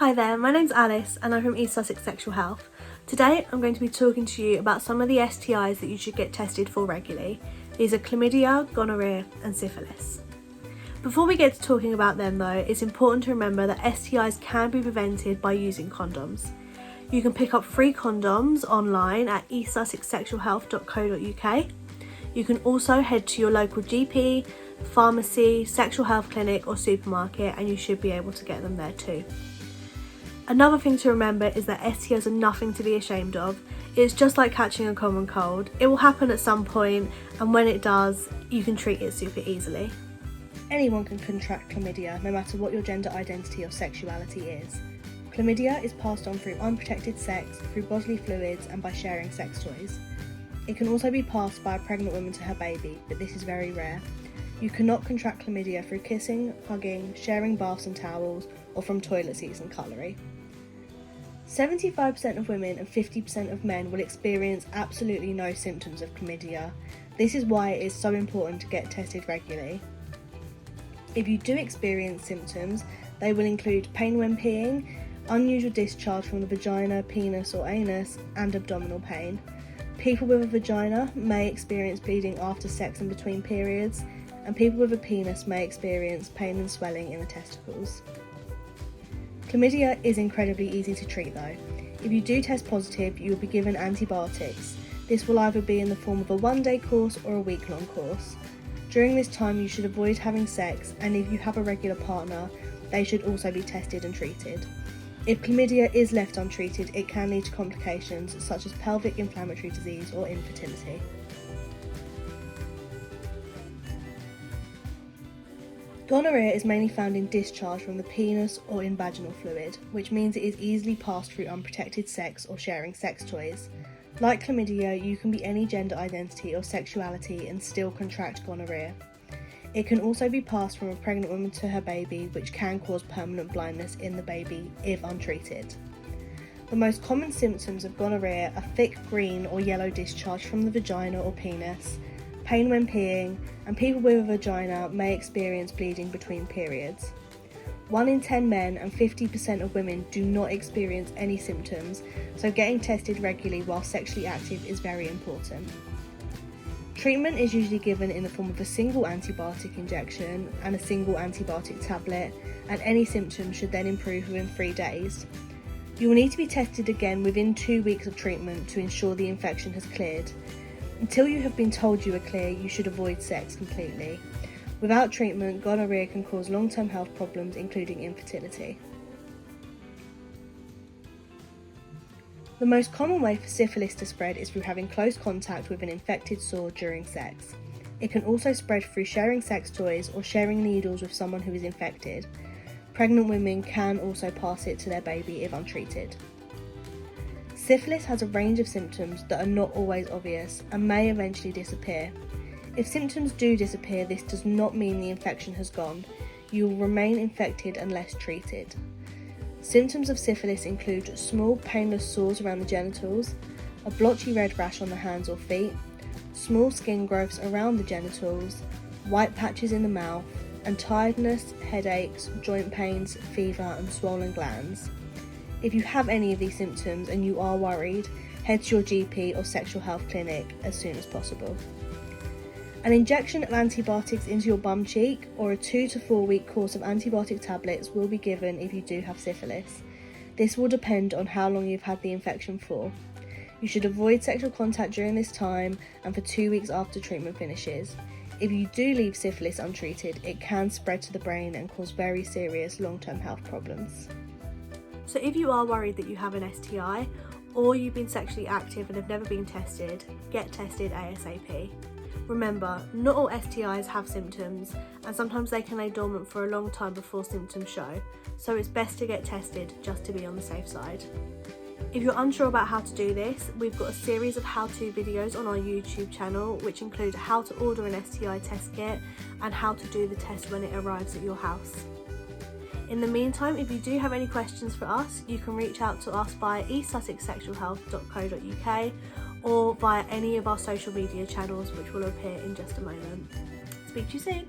Hi there, my name's Alice and I'm from East Sussex Sexual Health. Today I'm going to be talking to you about some of the STIs that you should get tested for regularly. These are chlamydia, gonorrhea and syphilis. Before we get to talking about them though, it's important to remember that STIs can be prevented by using condoms. You can pick up free condoms online at eastsussexsexualhealth.co.uk. You can also head to your local GP, pharmacy, sexual health clinic or supermarket and you should be able to get them there too. Another thing to remember is that STIs are nothing to be ashamed of. It's just like catching a common cold. It will happen at some point and when it does, you can treat it super easily. Anyone can contract chlamydia, no matter what your gender identity or sexuality is. Chlamydia is passed on through unprotected sex, through bodily fluids and by sharing sex toys. It can also be passed by a pregnant woman to her baby, but this is very rare. You cannot contract chlamydia through kissing, hugging, sharing baths and towels, or from toilet seats and cutlery. 75% of women and 50% of men will experience absolutely no symptoms of chlamydia. This is why it is so important to get tested regularly. If you do experience symptoms, they will include pain when peeing, unusual discharge from the vagina, penis or anus, and abdominal pain. People with a vagina may experience bleeding after sex and between periods, and people with a penis may experience pain and swelling in the testicles. Chlamydia is incredibly easy to treat though. If you do test positive, you will be given antibiotics. This will either be in the form of a one-day course or a week-long course. During this time you should avoid having sex, and if you have a regular partner, they should also be tested and treated. If chlamydia is left untreated, it can lead to complications such as pelvic inflammatory disease or infertility. Gonorrhea is mainly found in discharge from the penis or in vaginal fluid, which means it is easily passed through unprotected sex or sharing sex toys. Like chlamydia, you can be any gender identity or sexuality and still contract gonorrhea. It can also be passed from a pregnant woman to her baby, which can cause permanent blindness in the baby if untreated. The most common symptoms of gonorrhea are thick green or yellow discharge from the vagina or penis, pain when peeing, and people with a vagina may experience bleeding between periods. 1 in 10 men and 50% of women do not experience any symptoms, so getting tested regularly while sexually active is very important. Treatment is usually given in the form of a single antibiotic injection and a single antibiotic tablet, and any symptoms should then improve within 3 days. You will need to be tested again within 2 weeks of treatment to ensure the infection has cleared. Until you have been told you are clear, you should avoid sex completely. Without treatment, gonorrhea can cause long-term health problems, including infertility. The most common way for syphilis to spread is through having close contact with an infected sore during sex. It can also spread through sharing sex toys or sharing needles with someone who is infected. Pregnant women can also pass it to their baby if untreated. Syphilis has a range of symptoms that are not always obvious and may eventually disappear. If symptoms do disappear, this does not mean the infection has gone. You will remain infected unless treated. Symptoms of syphilis include small painless sores around the genitals, a blotchy red rash on the hands or feet, small skin growths around the genitals, white patches in the mouth, and tiredness, headaches, joint pains, fever and swollen glands. If you have any of these symptoms and you are worried, head to your GP or sexual health clinic as soon as possible. An injection of antibiotics into your bum cheek or a 2 to 4 week course of antibiotic tablets will be given if you do have syphilis. This will depend on how long you've had the infection for. You should avoid sexual contact during this time and for 2 weeks after treatment finishes. If you do leave syphilis untreated, it can spread to the brain and cause very serious long-term health problems. So if you are worried that you have an STI or you've been sexually active and have never been tested, get tested ASAP. Remember, not all STIs have symptoms and sometimes they can lay dormant for a long time before symptoms show, so it's best to get tested just to be on the safe side. If you're unsure about how to do this, we've got a series of how-to videos on our YouTube channel which include how to order an STI test kit and how to do the test when it arrives at your house. In the meantime, if you do have any questions for us, you can reach out to us via eastsussexsexualhealth.co.uk or via any of our social media channels which will appear in just a moment. Speak to you soon.